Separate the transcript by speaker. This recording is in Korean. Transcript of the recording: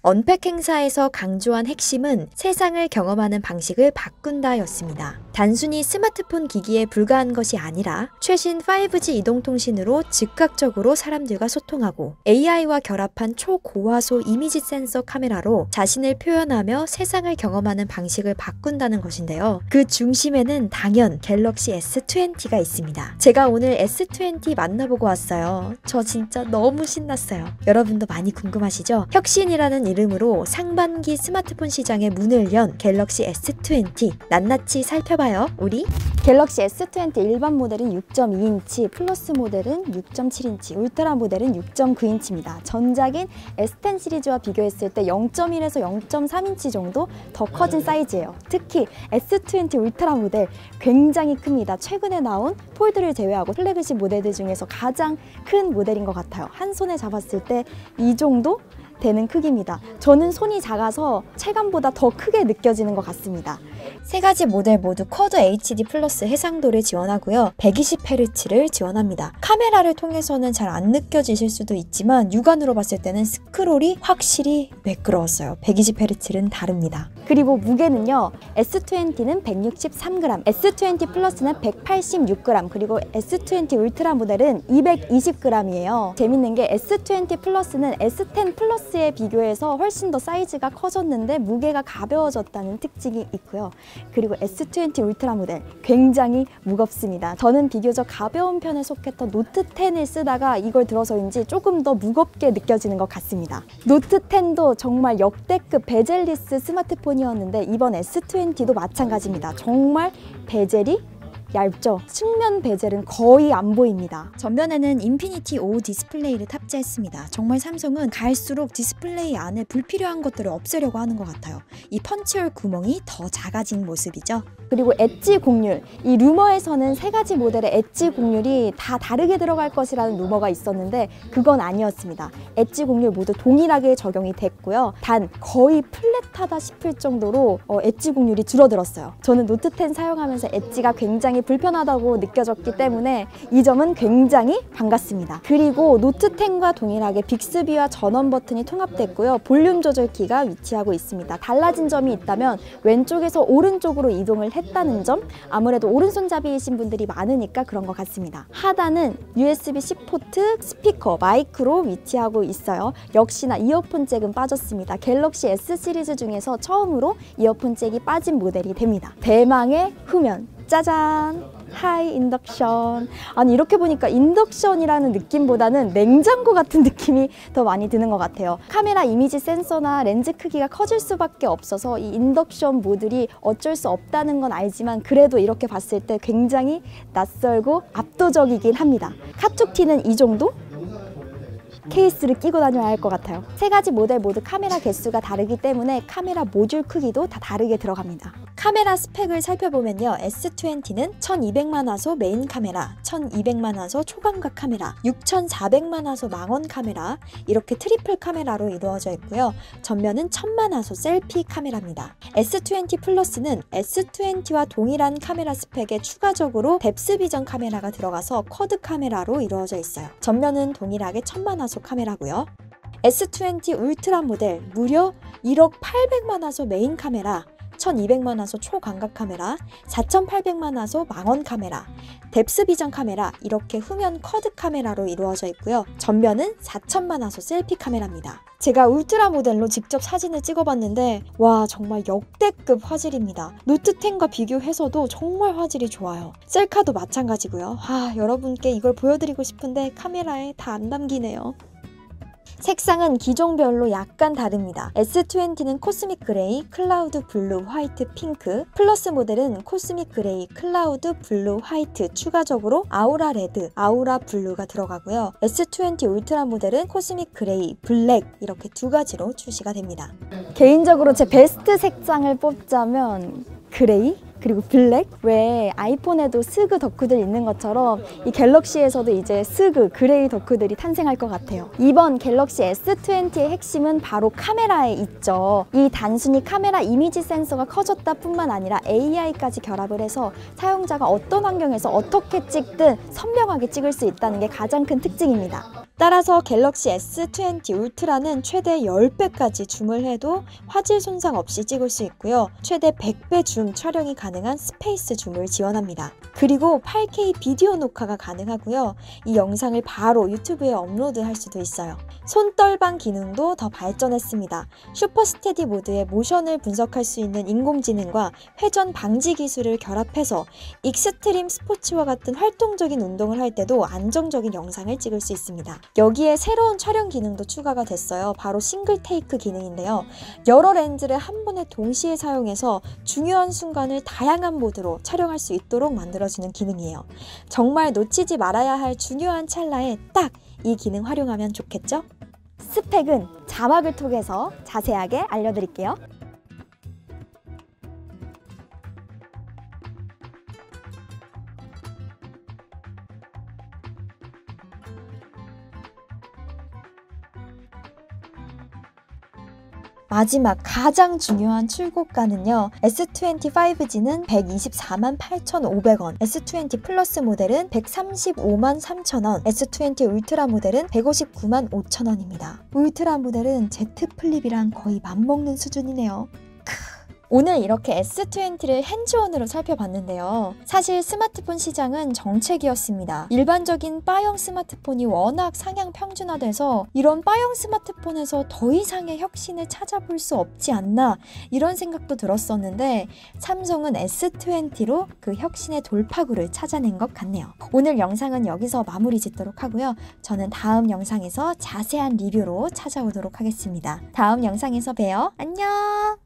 Speaker 1: 언팩 행사에서 강조한 핵심은 세상을 경험하는 방식을 바꾼다였습니다. 단순히 스마트폰 기기에 불과한 것이 아니라 최신 5G 이동통신으로 즉각적으로 사람들과 소통하고 AI와 결합한 초고화소 이미지 센서 카메라로 자신을 표현하며 세상을 경험하는 방식을 바꾼다는 것인데요. 그 중심에는 당연 갤럭시 S20가 있습니다. 제가 오늘 S20 만나보고 왔어요. 저 진짜 너무 신났어요. 여러분도 많이 궁금하시죠? 혁신이라는 이름으로 상반기 스마트폰 시장의 문을 연 갤럭시 S20 낱낱이 살펴봐요. 우리
Speaker 2: 갤럭시 S20 일반 모델은 6.2인치, 플러스 모델은 6.7인치, 울트라 모델은 6.9인치입니다. 전작인 S10 시리즈와 비교했을 때 0.1에서 0.3인치 정도 더 커진 사이즈예요. 특히 S20 울트라 모델 굉장히 큽니다. 최근에 나온 폴드를 제외하고 플래그십 모델들 중에서 가장 큰 모델인 것 같아요. 한 손에 잡았을 때 이 정도 되는 크기입니다. 저는 손이 작아서 체감보다 더 크게 느껴지는 것 같습니다.
Speaker 1: 세 가지 모델 모두 쿼드 HD 플러스 해상도를 지원하고요. 120Hz를 지원합니다. 카메라를 통해서는 잘 안 느껴지실 수도 있지만 육안으로 봤을 때는 스크롤이 확실히 매끄러웠어요. 120Hz는 다릅니다.
Speaker 2: 그리고 무게는요. S20는 163g, S20 플러스는 186g, 그리고 S20 울트라 모델은 220g이에요. 재밌는 게 S20 플러스는 S10 플러스에 비교해서 훨씬 더 사이즈가 커졌는데 무게가 가벼워졌다는 특징이 있고요. 그리고 S20 울트라 모델 굉장히 무겁습니다. 저는 비교적 가벼운 편에 속했던 노트 10을 쓰다가 이걸 들어서인지 조금 더 무겁게 느껴지는 것 같습니다. 노트 10도 정말 역대급 베젤리스 스마트폰이었는데 이번 S20도 마찬가지입니다. 정말 베젤이 얇죠? 측면 베젤은 거의 안 보입니다.
Speaker 1: 전면에는 인피니티 5 디스플레이를 탑재했습니다. 정말 삼성은 갈수록 디스플레이 안에 불필요한 것들을 없애려고 하는 것 같아요. 이 펀치홀 구멍이 더 작아진 모습이죠.
Speaker 2: 그리고 엣지 곡률, 이 루머에서는 세 가지 모델의 엣지 곡률이 다 다르게 들어갈 것이라는 루머가 있었는데 그건 아니었습니다. 엣지 곡률 모두 동일하게 적용이 됐고요. 단 거의 플랫하다 싶을 정도로 엣지 곡률이 줄어들었어요. 저는 노트 10 사용하면서 엣지가 굉장히 불편하다고 느껴졌기 때문에 이 점은 굉장히 반갑습니다. 그리고 노트 10과 동일하게 빅스비와 전원 버튼이 통합됐고요. 볼륨 조절키가 위치하고 있습니다. 달라진 점이 있다면 왼쪽에서 오른쪽으로 이동을 했다는 점, 아무래도 오른손잡이이신 분들이 많으니까 그런 것 같습니다. 하단은 USB-C 포트, 스피커, 마이크로 위치하고 있어요. 역시나 이어폰 잭은 빠졌습니다. 갤럭시 S 시리즈 중에서 처음으로 이어폰 잭이 빠진 모델이 됩니다. 대망의 후면, 짜잔! 하이 인덕션. 아니 이렇게 보니까 인덕션이라는 느낌보다는 냉장고 같은 느낌이 더 많이 드는 것 같아요. 카메라 이미지 센서나 렌즈 크기가 커질 수밖에 없어서 이 인덕션 모듈이 어쩔 수 없다는 건 알지만 그래도 이렇게 봤을 때 굉장히 낯설고 압도적이긴 합니다. 카툭티는 이 정도? 케이스를 끼고 다녀야 할 것 같아요. 세 가지 모델 모두 카메라 개수가 다르기 때문에 카메라 모듈 크기도 다 다르게 들어갑니다.
Speaker 1: 카메라 스펙을 살펴보면요. S20는 1200만 화소 메인 카메라, 1200만 화소 초광각 카메라, 6400만 화소 망원 카메라 이렇게 트리플 카메라로 이루어져 있고요. 전면은 1000만 화소 셀피 카메라입니다. S20 플러스는 S20와 동일한 카메라 스펙에 추가적으로 뎁스 비전 카메라가 들어가서 쿼드 카메라로 이루어져 있어요. 전면은 동일하게 1000만 화소 카메라고요. S20 울트라 모델 무려 1억 800만 화소 메인 카메라, 1200만 화소 초광각 카메라, 4800만 화소 망원 카메라, 뎁스 비전 카메라 이렇게 후면 쿼드 카메라로 이루어져 있고요. 전면은 4000만 화소 셀피 카메라입니다. 제가 울트라 모델로 직접 사진을 찍어봤는데 와 정말 역대급 화질입니다. 노트 10과 비교해서도 정말 화질이 좋아요. 셀카도 마찬가지고요. 여러분께 이걸 보여드리고 싶은데 카메라에 다 안 담기네요. 색상은 기종별로 약간 다릅니다. S20는 코스믹 그레이, 클라우드 블루, 화이트, 핑크, 플러스 모델은 코스믹 그레이, 클라우드 블루, 화이트, 추가적으로 아우라 레드, 아우라 블루가 들어가고요. S20 울트라 모델은 코스믹 그레이, 블랙 이렇게 두 가지로 출시가 됩니다.
Speaker 2: 개인적으로 제 베스트 색상을 뽑자면 그레이? 그리고 블랙, 왜 아이폰에도 스그 덕후들 있는 것처럼 이 갤럭시에서도 이제 스그, 그레이 덕후들이 탄생할 것 같아요. 이번 갤럭시 S20의 핵심은 바로 카메라에 있죠. 이 단순히 카메라 이미지 센서가 커졌다 뿐만 아니라 AI까지 결합을 해서 사용자가 어떤 환경에서 어떻게 찍든 선명하게 찍을 수 있다는 게 가장 큰 특징입니다.
Speaker 1: 따라서 갤럭시 S20 울트라는 최대 10배까지 줌을 해도 화질 손상 없이 찍을 수 있고요. 최대 100배 줌 촬영이 가능한 스페이스 줌을 지원합니다. 그리고 8K 비디오 녹화가 가능하고요. 이 영상을 바로 유튜브에 업로드할 수도 있어요. 손떨방 기능도 더 발전했습니다. 슈퍼 스테디 모드의 모션을 분석할 수 있는 인공지능과 회전 방지 기술을 결합해서 익스트림 스포츠와 같은 활동적인 운동을 할 때도 안정적인 영상을 찍을 수 있습니다. 여기에 새로운 촬영 기능도 추가가 됐어요. 바로 싱글 테이크 기능인데요. 여러 렌즈를 한 번에 동시에 사용해서 중요한 순간을 다양한 모드로 촬영할 수 있도록 만들어주는 기능이에요. 정말 놓치지 말아야 할 중요한 찰나에 딱 이 기능 활용하면 좋겠죠?
Speaker 2: 스펙은 자막을 통해서 자세하게 알려드릴게요.
Speaker 1: 마지막 가장 중요한 출고가는요. S20 5G는 124만 8,500원, S20 플러스 모델은 135만 3,000원, S20 울트라 모델은 159만 5,000원입니다. 울트라 모델은 Z 플립이랑 거의 맞먹는 수준이네요. 오늘 이렇게 S20를 핸즈온으로 살펴봤는데요. 사실 스마트폰 시장은 정체기였습니다. 일반적인 바형 스마트폰이 워낙 상향 평준화돼서 이런 바형 스마트폰에서 더 이상의 혁신을 찾아볼 수 없지 않나 이런 생각도 들었었는데 삼성은 S20로 그 혁신의 돌파구를 찾아낸 것 같네요. 오늘 영상은 여기서 마무리 짓도록 하고요. 저는 다음 영상에서 자세한 리뷰로 찾아오도록 하겠습니다. 다음 영상에서 봬요. 안녕!